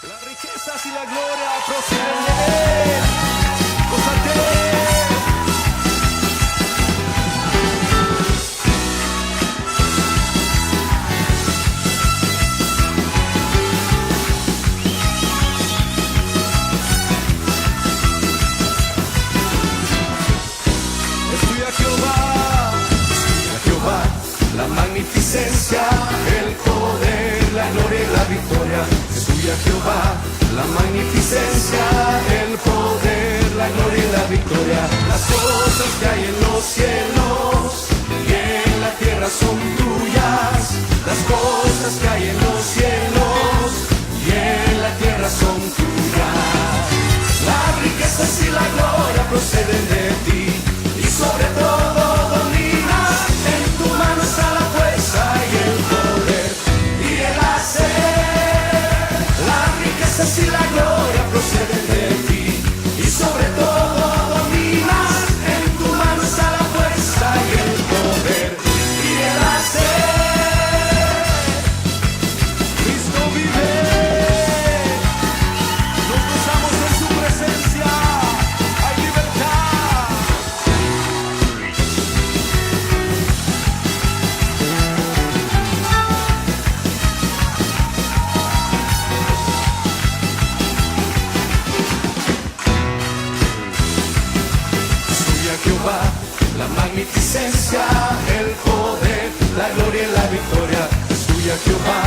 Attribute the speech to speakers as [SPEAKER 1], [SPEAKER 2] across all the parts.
[SPEAKER 1] Las riquezas y la gloria proceden de Él. Gózate. La magnificencia, el poder, la gloria y la victoria. Es tuya, Jehová. La magnificencia, el poder, la gloria y la victoria. Las cosas que hay en los cielos y en la tierra son tuyas. Las cosas que hay en los cielos y en la tierra son tuyas. Las riquezas y la gloria proceden de ti y sobre todo dominas. En tu mano está la fuerza y el poder y el hacer. Las riquezas y la gloria proceden de ti y sobre todo dominas. En tu mano está la fuerza y el poder y el hacer. Cristo vive, nos gozamos en su presencia, hay libertad. Jehová, la magnificencia, el poder, la gloria y la victoria. Es tuya, Jehová,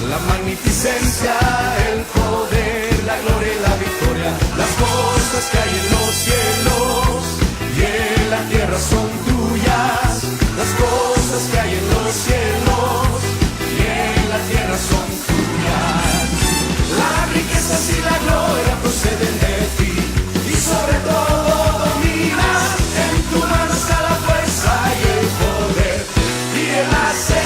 [SPEAKER 1] la magnificencia, el poder, la gloria y la victoria. Las cosas que hay en los cielos y en la tierra son tuyas. Las cosas que hay en los cielos y en la tierra son tuyas. Las riquezas y la gloria proceden de ti y sobre todo dominas. En tu mano está la fuerza y el poder y el hacer.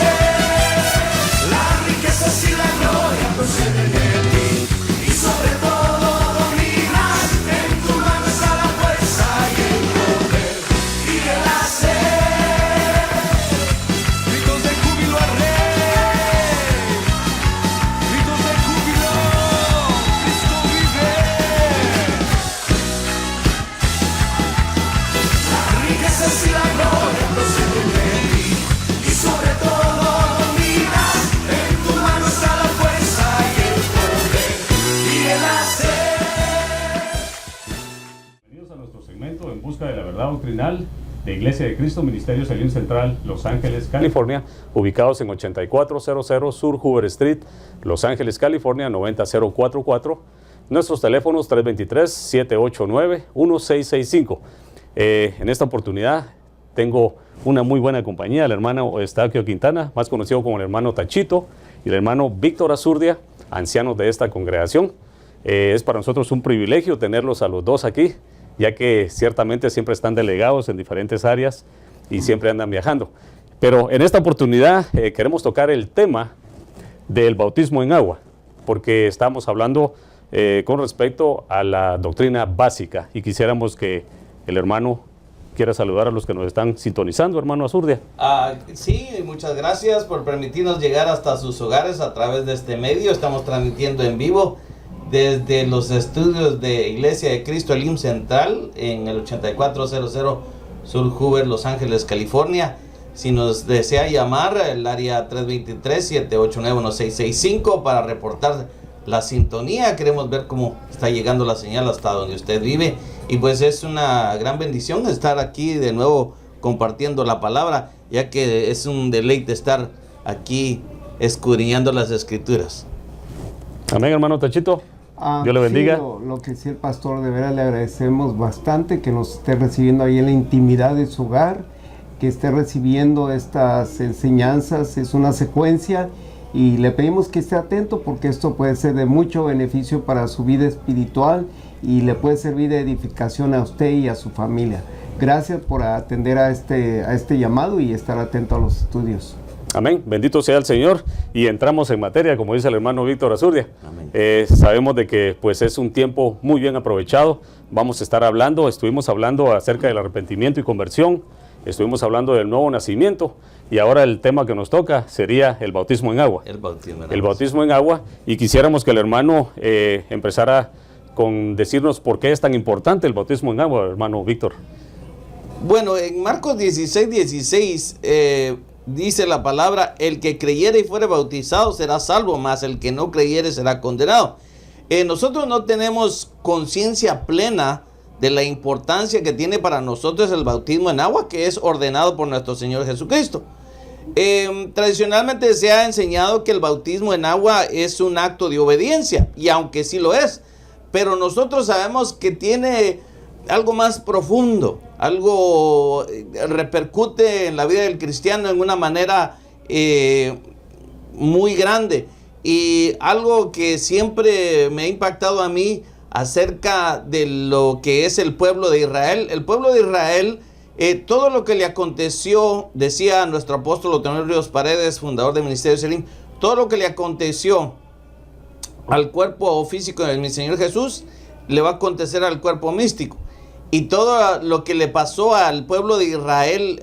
[SPEAKER 1] Las riquezas y la gloria proceden de ti y sobre todo dominas. En tu mano está la fuerza y el poder y el hacer. Gritos de júbilo al Rey, gritos de júbilo, Cristo vive. Y la gloria proceden de ti y sobre todo dominas. En tu mano está la fuerza y el poder y el hacer.
[SPEAKER 2] Bienvenidos a nuestro segmento En Busca de la Verdad Doctrinal de Iglesia de Cristo, Ministerio Salim Central, Los Ángeles, California, ubicados en 8400 Sur Hoover Street, Los Ángeles, California, 90044. Nuestros teléfonos 323-789-1665. En esta oportunidad tengo una muy buena compañía, el hermano Eustaquio Quintana, más conocido como el hermano Tachito, y el hermano Víctor Azurdia, ancianos de esta congregación. Es para nosotros un privilegio tenerlos a los dos aquí, ya que ciertamente siempre están delegados en diferentes áreas y siempre andan viajando. Pero en esta oportunidad queremos tocar el tema del bautismo en agua, porque estamos hablando con respecto a la doctrina básica, y quisiéramos que el hermano quiera saludar a los que nos están sintonizando, hermano Azurdia.
[SPEAKER 3] Sí, muchas gracias por permitirnos llegar hasta sus hogares a través de este medio. Estamos transmitiendo en vivo desde los estudios de Iglesia de Cristo Salim Central en el 8400 Sur Hoover, Los Ángeles, California. Si nos desea llamar, el área 323-789-1665 para reportar la sintonía. Queremos ver cómo está llegando la señal hasta donde usted vive. Y pues es una gran bendición estar aquí de nuevo compartiendo la palabra, ya que es un deleite estar aquí escudriñando las Escrituras.
[SPEAKER 2] Amén, hermano Tachito. Dios le bendiga.
[SPEAKER 4] Sí, lo que sí, el pastor, de veras le agradecemos bastante que nos esté recibiendo ahí en la intimidad de su hogar, que esté recibiendo estas enseñanzas. Es una secuencia y le pedimos que esté atento, porque esto puede ser de mucho beneficio para su vida espiritual y le puede servir de edificación a usted y a su familia. Gracias por atender a este llamado y estar atento a los estudios.
[SPEAKER 2] Amén, bendito sea el Señor. Y entramos en materia, como dice el hermano Víctor Azurdia. Sabemos de que pues es un tiempo muy bien aprovechado. Vamos a estar estuvimos hablando acerca del arrepentimiento y conversión, estuvimos hablando del nuevo nacimiento y ahora el tema que nos toca sería el bautismo en agua.
[SPEAKER 3] El bautismo en agua.
[SPEAKER 2] El bautismo en agua, y quisiéramos que el hermano empezara con decirnos por qué es tan importante el bautismo en agua, hermano Víctor.
[SPEAKER 3] Bueno, en Marcos 16:16 dice la palabra: el que creyere y fuere bautizado será salvo, mas el que no creyere será condenado. Nosotros no tenemos conciencia plena de la importancia que tiene para nosotros el bautismo en agua, que es ordenado por nuestro Señor Jesucristo. Tradicionalmente se ha enseñado que el bautismo en agua es un acto de obediencia, y aunque sí lo es, pero nosotros sabemos que tiene algo más profundo, algo repercute en la vida del cristiano en una manera muy grande, y algo que siempre me ha impactado a mí acerca de lo que es el pueblo de Israel. El pueblo de Israel, todo lo que le aconteció, decía nuestro apóstol Otonel Ríos Paredes, fundador del Ministerio Selim, todo lo que le aconteció al cuerpo físico de mi Señor Jesús, le va a acontecer al cuerpo místico. Y todo lo que le pasó al pueblo de Israel,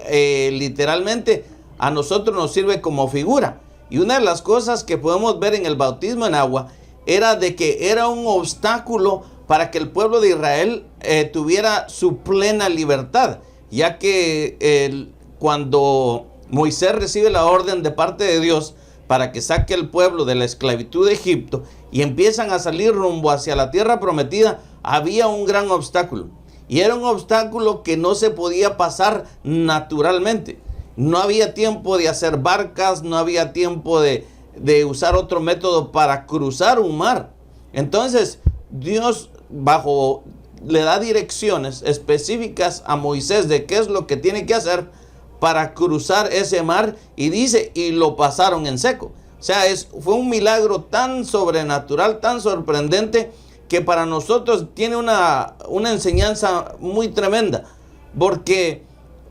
[SPEAKER 3] literalmente, a nosotros nos sirve como figura. Y una de las cosas que podemos ver en el bautismo en agua era de que era un obstáculo para que el pueblo de Israel tuviera su plena libertad, ya que cuando Moisés recibe la orden de parte de Dios para que saque al pueblo de la esclavitud de Egipto y empiezan a salir rumbo hacia la tierra prometida, había un gran obstáculo, y era un obstáculo que no se podía pasar naturalmente. No había tiempo de hacer barcas, no había tiempo de usar otro método para cruzar un mar. Entonces Dios le da direcciones específicas a Moisés de qué es lo que tiene que hacer para cruzar ese mar, y dice, y lo pasaron en seco. O sea, fue un milagro tan sobrenatural, tan sorprendente, que para nosotros tiene una enseñanza muy tremenda, porque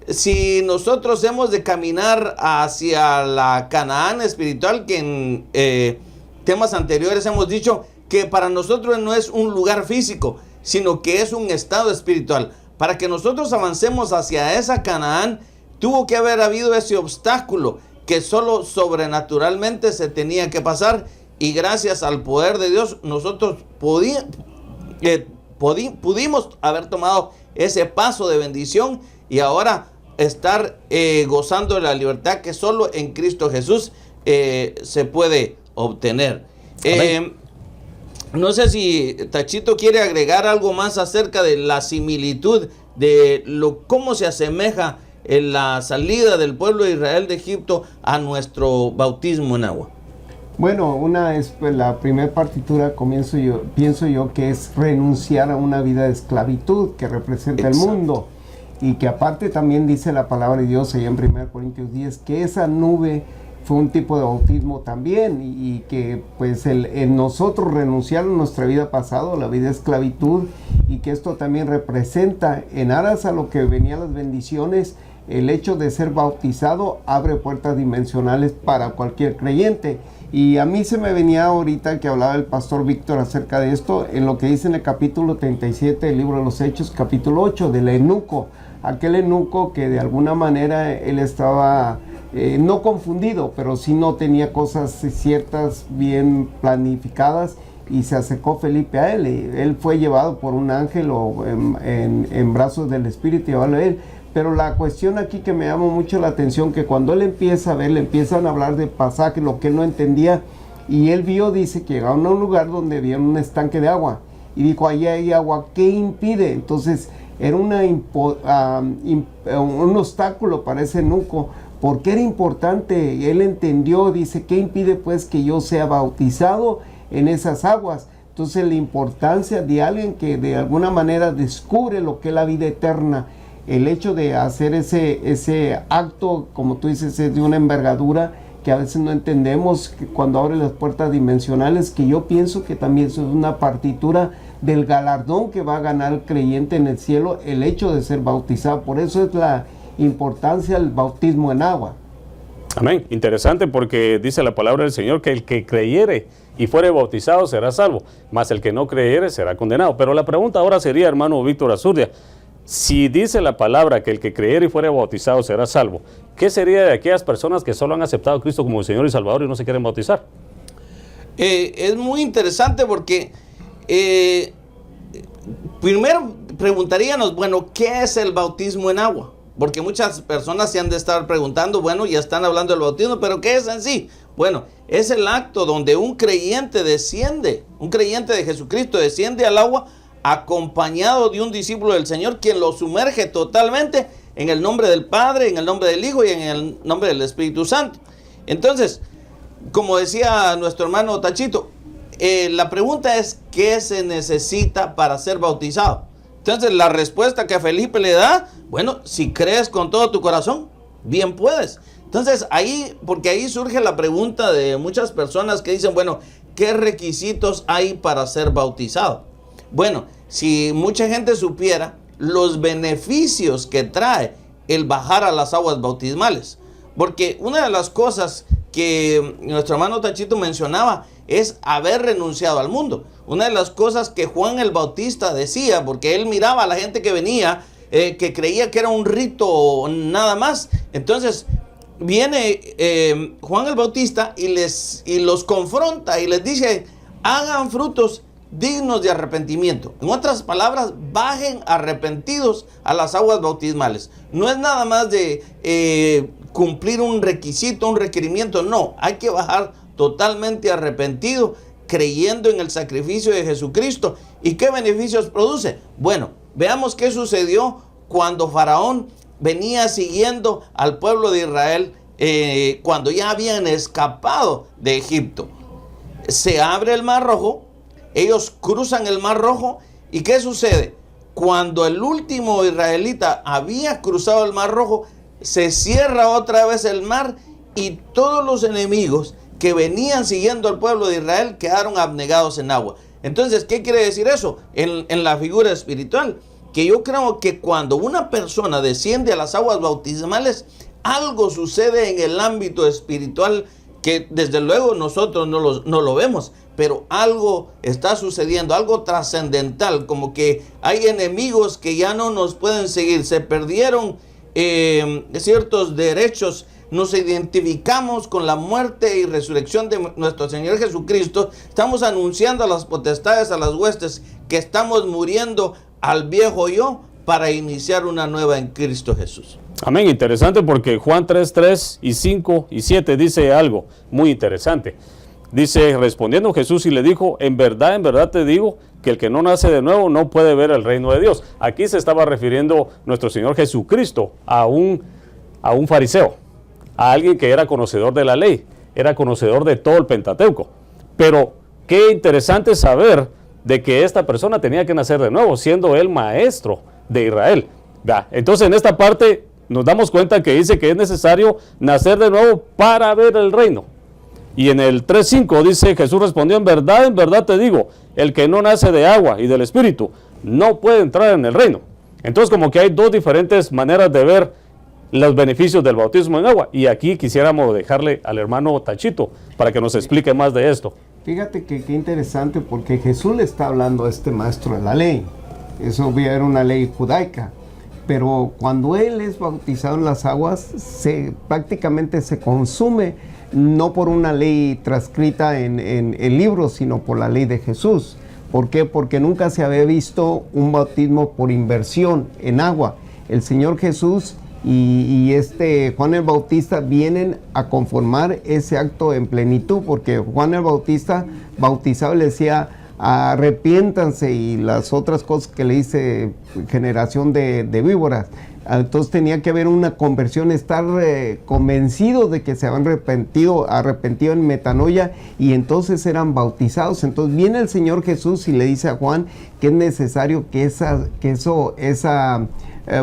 [SPEAKER 3] si nosotros hemos de caminar hacia la Canaán espiritual, que en temas anteriores hemos dicho que para nosotros no es un lugar físico, sino que es un estado espiritual. Para que nosotros avancemos hacia esa Canaán, tuvo que haber habido ese obstáculo que solo sobrenaturalmente se tenía que pasar, y gracias al poder de Dios nosotros pudimos haber tomado ese paso de bendición y ahora estar gozando de la libertad que solo en Cristo Jesús se puede obtener. No sé si Tachito quiere agregar algo más acerca de la similitud de cómo se asemeja en la salida del pueblo de Israel de Egipto a nuestro bautismo en agua.
[SPEAKER 4] Bueno, una es la primera partitura, pienso yo que es renunciar a una vida de esclavitud que representa el mundo, y que aparte también dice la palabra de Dios allá en 1 Corintios 10 que esa nube fue un tipo de bautismo también, y que pues el nosotros renunciar a nuestra vida pasada, la vida de esclavitud, y que esto también representa en aras a lo que venían las bendiciones. El hecho de ser bautizado abre puertas dimensionales para cualquier creyente. Y a mí se me venía ahorita que hablaba el pastor Víctor acerca de esto, en lo que dice en el capítulo 37 del libro de los Hechos, capítulo 8, del eunuco. Aquel eunuco que de alguna manera él estaba no confundido, pero sí no tenía cosas ciertas bien planificadas, y se acercó Felipe a él. Él fue llevado por un ángel o en brazos del Espíritu, llevarlo a él. Pero la cuestión aquí que me llama mucho la atención, que cuando él empieza a ver, le empiezan a hablar de pasaje, lo que él no entendía, y él dice que llegaron a un lugar donde había un estanque de agua, y dijo, allí hay agua, ¿qué impide? Entonces era un obstáculo para ese eunuco, porque era importante. Él entendió, dice, ¿qué impide pues que yo sea bautizado en esas aguas? Entonces la importancia de alguien que de alguna manera descubre lo que es la vida eterna, el hecho de hacer ese acto, como tú dices, es de una envergadura que a veces no entendemos, que cuando abre las puertas dimensionales, que yo pienso que también eso es una partitura del galardón que va a ganar el creyente en el cielo, el hecho de ser bautizado. Por eso es la importancia del bautismo en agua.
[SPEAKER 2] Amén. Interesante, porque dice la palabra del Señor que el que creyere y fuere bautizado será salvo, mas el que no creyere será condenado. Pero la pregunta ahora sería, hermano Víctor Azurdia, si dice la palabra que el que creyere y fuere bautizado será salvo, ¿qué sería de aquellas personas que solo han aceptado a Cristo como Señor y Salvador y no se quieren bautizar?
[SPEAKER 3] Es muy interesante porque primero preguntaríamos, bueno, ¿qué es el bautismo en agua? Porque muchas personas se han de estar preguntando, bueno, ya están hablando del bautismo, pero ¿qué es en sí? Bueno, es el acto donde un creyente desciende, un creyente de Jesucristo desciende al agua acompañado de un discípulo del Señor, quien lo sumerge totalmente en el nombre del Padre, en el nombre del Hijo y en el nombre del Espíritu Santo. Entonces, como decía nuestro hermano Tachito, la pregunta es, ¿qué se necesita para ser bautizado? Entonces, la respuesta que Felipe le da, bueno, si crees con todo tu corazón, bien puedes. Entonces, porque ahí surge la pregunta de muchas personas que dicen, bueno, ¿qué requisitos hay para ser bautizado? Bueno, si mucha gente supiera los beneficios que trae el bajar a las aguas bautismales, porque una de las cosas que nuestro hermano Tachito mencionaba es haber renunciado al mundo. Una de las cosas que Juan el Bautista decía, porque él miraba a la gente que venía, que creía que era un rito nada más. Entonces viene Juan el Bautista y los confronta y les dice, hagan frutos dignos de arrepentimiento. En otras palabras, bajen arrepentidos a las aguas bautismales. No es nada más de cumplir un requisito, un requerimiento. No, hay que bajar totalmente arrepentido, creyendo en el sacrificio de Jesucristo. ¿Y qué beneficios produce? Bueno, veamos qué sucedió cuando Faraón venía siguiendo al pueblo de Israel cuando ya habían escapado de Egipto. Se abre el Mar Rojo, ellos cruzan el Mar Rojo, ¿y qué sucede? Cuando el último israelita había cruzado el Mar Rojo, se cierra otra vez el mar y todos los enemigos que venían siguiendo al pueblo de Israel quedaron abnegados en agua. Entonces, ¿qué quiere decir eso? En la figura espiritual, que yo creo que cuando una persona desciende a las aguas bautismales, algo sucede en el ámbito espiritual que desde luego nosotros no lo vemos, pero algo está sucediendo, algo trascendental, como que hay enemigos que ya no nos pueden seguir, se perdieron ciertos derechos, nos identificamos con la muerte y resurrección de nuestro Señor Jesucristo, estamos anunciando a las potestades, a las huestes, que estamos muriendo al viejo yo para iniciar una nueva en Cristo Jesús.
[SPEAKER 2] Amén, interesante porque Juan 3, y 5 y 7 dice algo muy interesante. Dice, respondiendo Jesús y le dijo, en verdad te digo que el que no nace de nuevo no puede ver el reino de Dios. Aquí se estaba refiriendo nuestro Señor Jesucristo a un fariseo, a alguien que era conocedor de la ley, era conocedor de todo el Pentateuco. Pero qué interesante saber de que esta persona tenía que nacer de nuevo, siendo él maestro de Israel. Entonces en esta parte nos damos cuenta que dice que es necesario nacer de nuevo para ver el reino. Y en el 3:5 dice, Jesús respondió, en verdad te digo, el que no nace de agua y del Espíritu no puede entrar en el reino. Entonces como que hay dos diferentes maneras de ver los beneficios del bautismo en agua. Y aquí quisiéramos dejarle al hermano Tachito para que nos explique más de esto.
[SPEAKER 4] Fíjate que qué interesante, porque Jesús le está hablando a este maestro de la ley. Eso era una ley judaica. Pero cuando él es bautizado en las aguas, prácticamente se consume, no por una ley transcrita en el libro, sino por la ley de Jesús. ¿Por qué? Porque nunca se había visto un bautismo por inmersión en agua. El Señor Jesús y Juan el Bautista vienen a conformar ese acto en plenitud, porque Juan el Bautista bautizado le decía, arrepiéntanse, y las otras cosas que le dice, generación de víboras. Entonces tenía que haber una conversión, estar convencidos de que se habían arrepentido en metanoia, y entonces eran bautizados. Entonces viene el Señor Jesús y le dice a Juan que es necesario que esa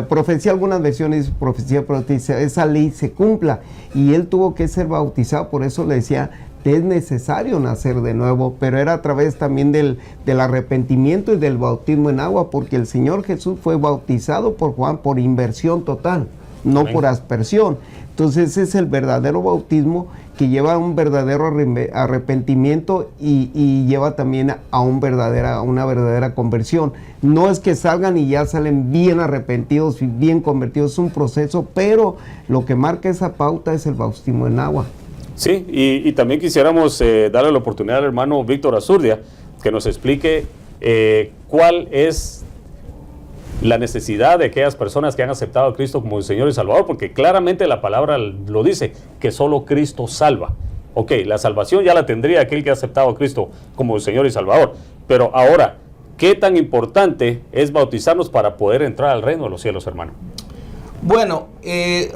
[SPEAKER 4] profecía, algunas versiones profecía, pero esa ley se cumpla, y él tuvo que ser bautizado. Por eso le decía, es necesario nacer de nuevo, pero era a través también del arrepentimiento y del bautismo en agua, porque el Señor Jesús fue bautizado por Juan por inmersión total. no
[SPEAKER 2] Amén.
[SPEAKER 4] por aspersión. Entonces ese es el verdadero bautismo, que lleva a un verdadero arrepentimiento y lleva también a una verdadera conversión. No es que salgan y ya salen bien arrepentidos y bien convertidos, es un proceso, pero lo que marca esa pauta es el bautismo en agua.
[SPEAKER 2] Sí, y también quisiéramos darle la oportunidad al hermano Víctor Azurdia que nos explique cuál es la necesidad de aquellas personas que han aceptado a Cristo como el Señor y Salvador, porque claramente la palabra lo dice, que solo Cristo salva. Ok, la salvación ya la tendría aquel que ha aceptado a Cristo como el Señor y Salvador, pero ahora, ¿qué tan importante es bautizarnos para poder entrar al reino de los cielos, hermano?
[SPEAKER 3] Bueno,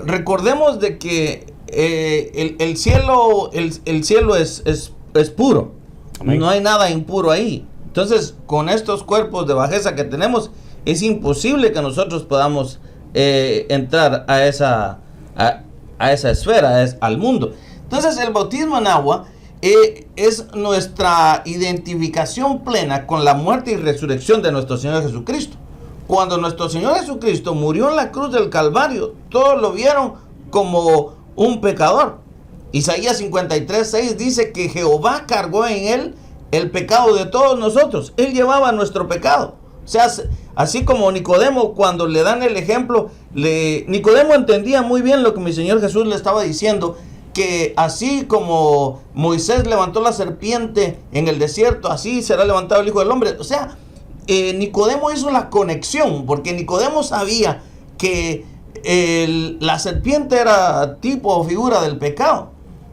[SPEAKER 3] recordemos de que el cielo es puro.
[SPEAKER 2] Amén.
[SPEAKER 3] No hay nada impuro ahí. Entonces, con estos cuerpos de bajeza que tenemos, es imposible que nosotros podamos entrar a esa esfera, al mundo. Entonces, el bautismo en agua es nuestra identificación plena con la muerte y resurrección de nuestro Señor Jesucristo. Cuando nuestro Señor Jesucristo murió en la cruz del Calvario, todos lo vieron como un pecador. Isaías 53:6 dice que Jehová cargó en él el pecado de todos nosotros. Él llevaba nuestro pecado. O sea, así como Nicodemo, cuando le dan el ejemplo, Nicodemo entendía muy bien lo que mi Señor Jesús le estaba diciendo, que así como Moisés levantó la serpiente en el desierto, así será levantado el Hijo del Hombre. O sea, Nicodemo hizo la conexión, porque Nicodemo sabía que la serpiente era tipo o figura del pecado,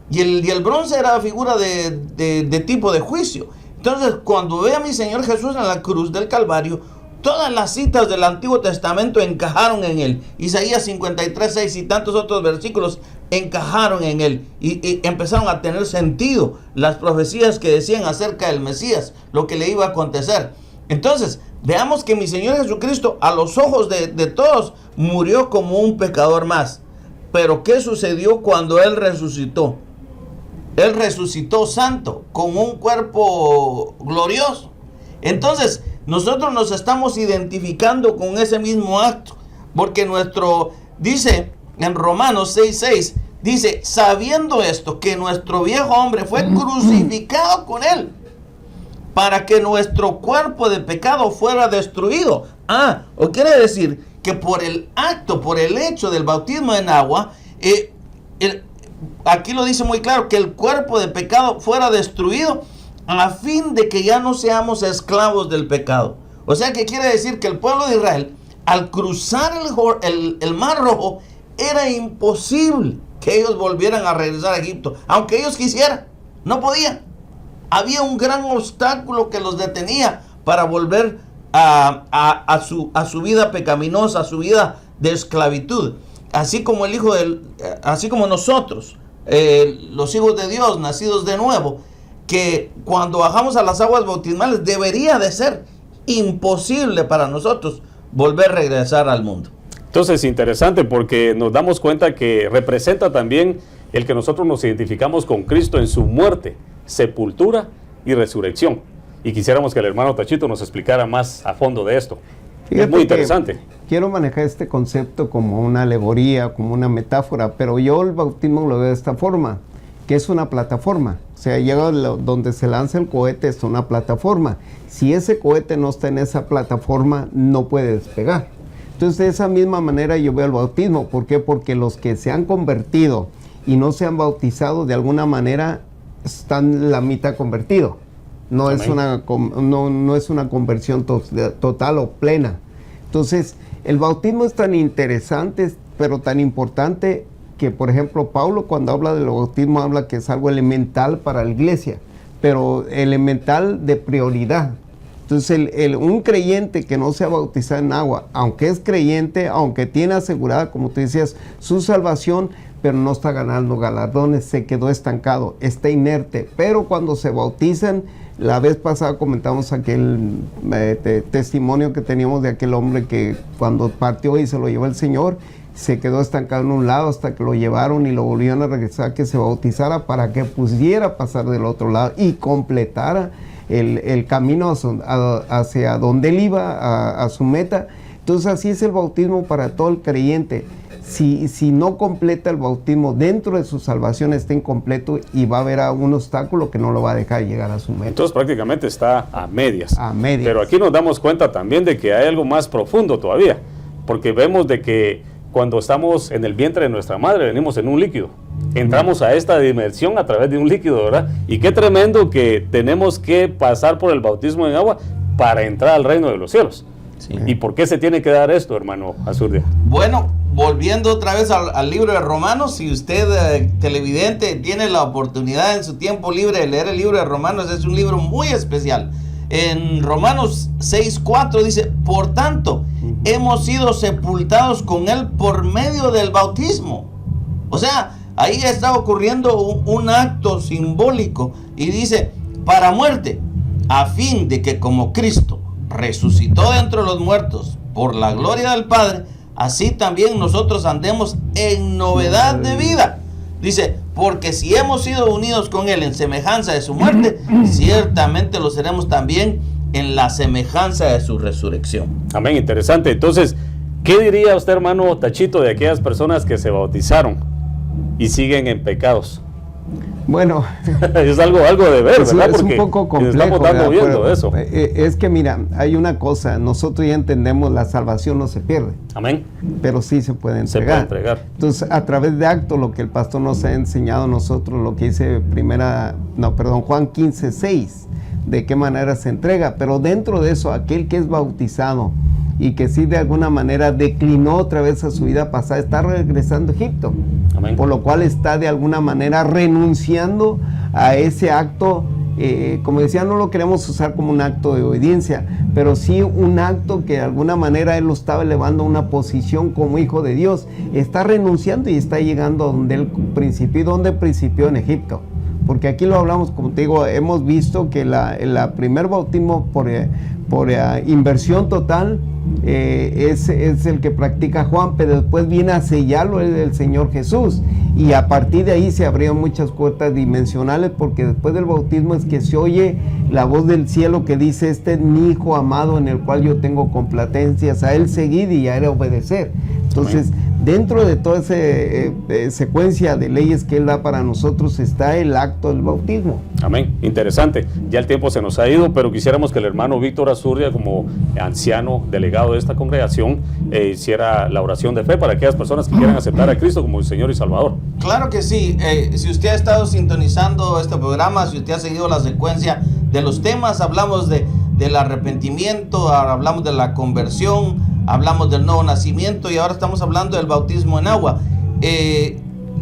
[SPEAKER 3] y el bronce era figura de tipo de juicio. Entonces, cuando ve a mi Señor Jesús en la cruz del Calvario, todas las citas del Antiguo Testamento encajaron en él. Isaías 53:6 y tantos otros versículos encajaron en él y empezaron a tener sentido las profecías que decían acerca del Mesías, lo que le iba a acontecer. Entonces, veamos que mi Señor Jesucristo, a los ojos de todos, murió como un pecador más. Pero ¿qué sucedió cuando Él resucitó? Él resucitó santo, con un cuerpo glorioso. Entonces, nosotros nos estamos identificando con ese mismo acto, porque dice en Romanos 6:6, dice, sabiendo esto, que nuestro viejo hombre fue crucificado con Él, para que nuestro cuerpo de pecado fuera destruido. O quiere decir que por el hecho del bautismo en agua, aquí lo dice muy claro, que el cuerpo de pecado fuera destruido, a fin de que ya no seamos esclavos del pecado. O sea, que quiere decir que el pueblo de Israel, al cruzar el Mar Rojo, era imposible que ellos volvieran a regresar a Egipto, aunque ellos quisieran, no podían. Había un gran obstáculo que los detenía para volver a su vida pecaminosa, a su vida de esclavitud. Así como así como nosotros, los hijos de Dios, nacidos de nuevo, que cuando bajamos a las aguas bautismales debería de ser imposible para nosotros volver a regresar al mundo.
[SPEAKER 2] Entonces, interesante, porque nos damos cuenta que representa también el que nosotros nos identificamos con Cristo en su muerte, sepultura y resurrección. Y quisiéramos que el hermano Tachito nos explicara más a fondo de esto.
[SPEAKER 4] Fíjate,
[SPEAKER 2] es muy interesante.
[SPEAKER 4] Quiero manejar este concepto como una alegoría, como una metáfora, pero yo el bautismo lo veo de esta forma, que es una plataforma. O sea, llega donde se lanza el cohete, es una plataforma. Si ese cohete no está en esa plataforma, no puede despegar. Entonces, de esa misma manera yo veo el bautismo. ¿Por qué? Porque los que se han convertido y no se han bautizado, de alguna manera están la mitad convertido. No es una conversión total o plena. Entonces, el bautismo es tan interesante, pero tan importante, que, por ejemplo, Pablo, cuando habla del bautismo, habla que es algo elemental para la iglesia, pero elemental de prioridad. Entonces, un creyente que no se ha bautizado en agua, aunque es creyente, aunque tiene asegurada, como tú decías, su salvación, pero no está ganando galardones, se quedó estancado, está inerte. Pero cuando se bautizan, la vez pasada comentamos aquel testimonio que teníamos de aquel hombre que cuando partió y se lo llevó el Señor, se quedó estancado en un lado hasta que lo llevaron y lo volvieron a regresar, que se bautizara para que pudiera pasar del otro lado y completara el camino hacia donde él iba, a su meta. Entonces así es el bautismo para todo el creyente. si no completa el bautismo dentro de su salvación, está incompleto y va a haber un obstáculo que no lo va a dejar llegar a su meta.
[SPEAKER 2] Entonces prácticamente está a medias.
[SPEAKER 4] A medias.
[SPEAKER 2] Pero aquí nos damos cuenta también de que hay algo más profundo todavía, porque vemos de que cuando estamos en el vientre de nuestra madre venimos en un líquido. Entramos a esta dimensión a través de un líquido, ¿verdad? Y qué tremendo que tenemos que pasar por el bautismo en agua para entrar al reino de los cielos.
[SPEAKER 3] Sí.
[SPEAKER 2] ¿Y por qué se tiene que dar esto, hermano Azurdia?
[SPEAKER 3] Bueno, volviendo otra vez al libro de Romanos, si usted, televidente, tiene la oportunidad en su tiempo libre de leer el libro de Romanos, es un libro muy especial. En Romanos 6:4 dice, por tanto, hemos sido sepultados con Él por medio del bautismo. O sea, ahí está ocurriendo un acto simbólico y dice, para muerte, a fin de que como Cristo resucitó de entre los muertos por la gloria del Padre, así también nosotros andemos en novedad de vida. Dice, porque si hemos sido unidos con Él en semejanza de su muerte, ciertamente lo seremos también en la semejanza de su resurrección.
[SPEAKER 2] Amén, interesante. Entonces, ¿qué diría usted, hermano Tachito, de aquellas personas que se bautizaron y siguen en pecados?
[SPEAKER 4] Bueno,
[SPEAKER 2] es algo de ver, ¿verdad?
[SPEAKER 4] Es
[SPEAKER 2] porque
[SPEAKER 4] un poco complejo.
[SPEAKER 2] estamos dando viendo
[SPEAKER 4] pero,
[SPEAKER 2] eso.
[SPEAKER 4] Es que mira, hay una cosa, nosotros ya entendemos, la salvación no se pierde.
[SPEAKER 2] Amén.
[SPEAKER 4] Pero sí se puede entregar.
[SPEAKER 2] Se puede entregar.
[SPEAKER 4] Entonces, a través de acto, lo que el pastor nos ha enseñado a nosotros, lo que dice Juan 15:6, de qué manera se entrega. Pero dentro de eso, aquel que es bautizado y que sí de alguna manera declinó otra vez a su vida pasada, está regresando a Egipto.
[SPEAKER 2] Amén.
[SPEAKER 4] Por lo cual está de alguna manera renunciando a ese acto, como decía, no lo queremos usar como un acto de obediencia, pero sí un acto que de alguna manera él lo estaba elevando a una posición como hijo de Dios. Está renunciando y está llegando a donde él principió, donde principió en Egipto. Porque aquí lo hablamos, como te digo, hemos visto que el primer bautismo por inversión total es el que practica Juan, pero después viene a sellarlo el Señor Jesús, y a partir de ahí se abrieron muchas puertas dimensionales, porque después del bautismo es que se oye la voz del cielo que dice, este es mi hijo amado en el cual yo tengo complacencias, a él seguir y a él obedecer. Entonces, dentro de toda esa secuencia de leyes que él da para nosotros está el acto del bautismo.
[SPEAKER 2] Amén, interesante. Ya el tiempo se nos ha ido, pero quisiéramos que el hermano Víctor Azurdia, como anciano delegado de esta congregación, hiciera la oración de fe para aquellas personas que quieran aceptar a Cristo como el Señor y Salvador.
[SPEAKER 3] Claro que sí. Si usted ha estado sintonizando este programa, si usted ha seguido la secuencia de los temas, hablamos del arrepentimiento, hablamos de la conversión, hablamos del nuevo nacimiento y ahora estamos hablando del bautismo en agua.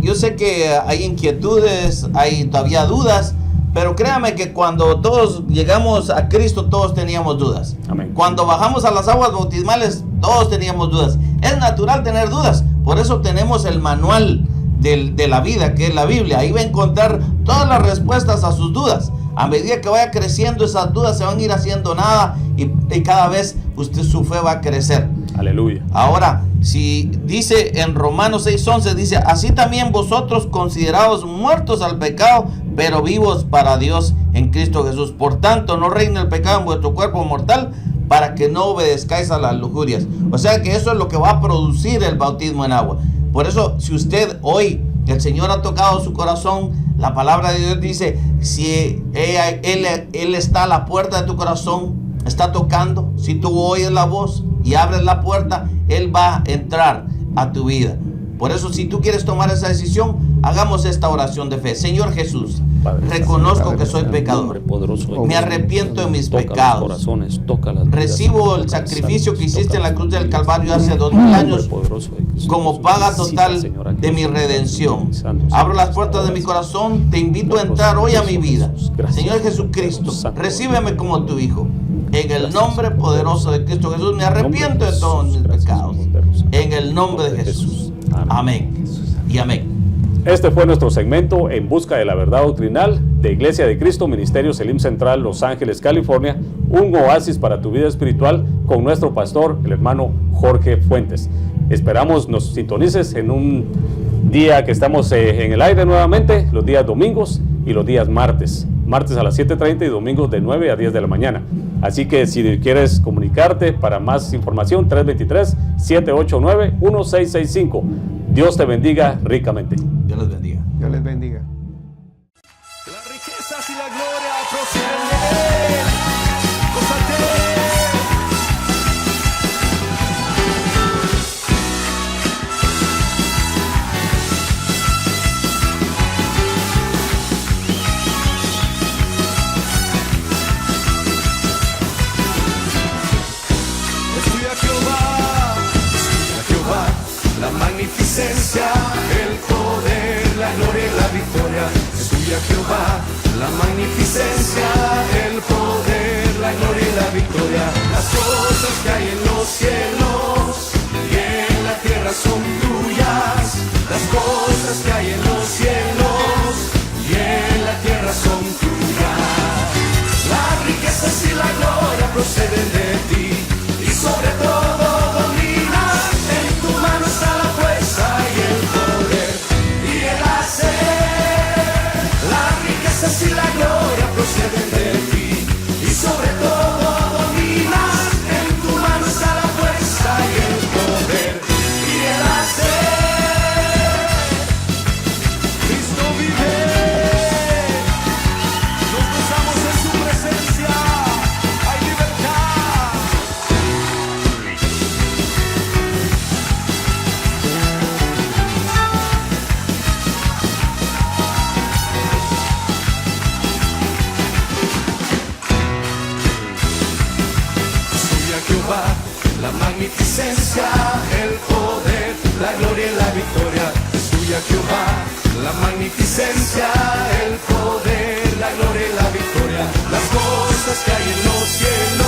[SPEAKER 3] Yo sé que hay inquietudes, hay todavía dudas, pero créame que cuando todos llegamos a Cristo, todos teníamos dudas.
[SPEAKER 2] Amén.
[SPEAKER 3] Cuando bajamos a las aguas bautismales, todos teníamos dudas. Es natural tener dudas, por eso tenemos el manual de la vida, que es la Biblia. Ahí va a encontrar todas las respuestas a sus dudas. A medida que vaya creciendo, esas dudas se van a ir haciendo nada y cada vez su fe va a crecer.
[SPEAKER 2] Aleluya.
[SPEAKER 3] Ahora, si dice en Romanos 6:11, dice, así también vosotros considerados muertos al pecado, pero vivos para Dios en Cristo Jesús. Por tanto, no reine el pecado en vuestro cuerpo mortal, para que no obedezcáis a las lujurias. O sea que eso es lo que va a producir el bautismo en agua. Por eso, si usted hoy, el Señor ha tocado su corazón, la palabra de Dios dice, si Él está a la puerta de tu corazón, está tocando, si tú oyes la voz y abres la puerta, Él va a entrar a tu vida. Por eso, si tú quieres tomar esa decisión, hagamos esta oración de fe. Señor Jesús, reconozco que soy pecador. Me arrepiento de mis pecados. Recibo el sacrificio que hiciste en la cruz del Calvario hace 2000 años como paga total de mi redención. Abro las puertas de mi corazón, te invito a entrar hoy a mi vida. Señor Jesucristo, recíbeme como tu Hijo. En el nombre poderoso de Cristo Jesús, me arrepiento de todos mis pecados. En el nombre de Jesús. Amén y amén.
[SPEAKER 2] Este fue nuestro segmento En Busca de la Verdad Doctrinal de Iglesia de Cristo, Ministerio Selim Central, Los Ángeles, California. Un oasis para tu vida espiritual con nuestro pastor, el hermano Jorge Fuentes. Esperamos nos sintonices en un día que estamos en el aire nuevamente, los días domingos y los días martes. Martes a las 7:30 y domingos de 9 a 10 de la mañana. Así que si quieres comunicarte para más información, 323-789-1665. Dios te bendiga ricamente.
[SPEAKER 3] Dios les bendiga.
[SPEAKER 4] Dios les bendiga.
[SPEAKER 1] Las riquezas y la gloria proceden de Él. Gózate. Estudia Jehová, la magnificencia, el poder, la gloria y la victoria. Es tuya Jehová, la magnificencia, el poder, la gloria y la victoria. Las cosas que hay en los cielos y en la tierra son tuyas. Las cosas que hay en los cielos y en la tierra son tuyas. Las riquezas y la gloria proceden de ti, y sobre todo dominas. En tu mano está la fuerza y el poder y el hacer. Las riquezas y la gloria proceden de ti, y sobre todo dominas. En tu mano está la fuerza y el poder y el hacer. Cristo vive, nos gozamos en su presencia, hay libertad. Tuya Jehová, la magnificencia, el poder, la gloria y la victoria. Es tuya Jehová, la magnificencia, el poder, la gloria y la victoria. Las cosas que hay en los cielos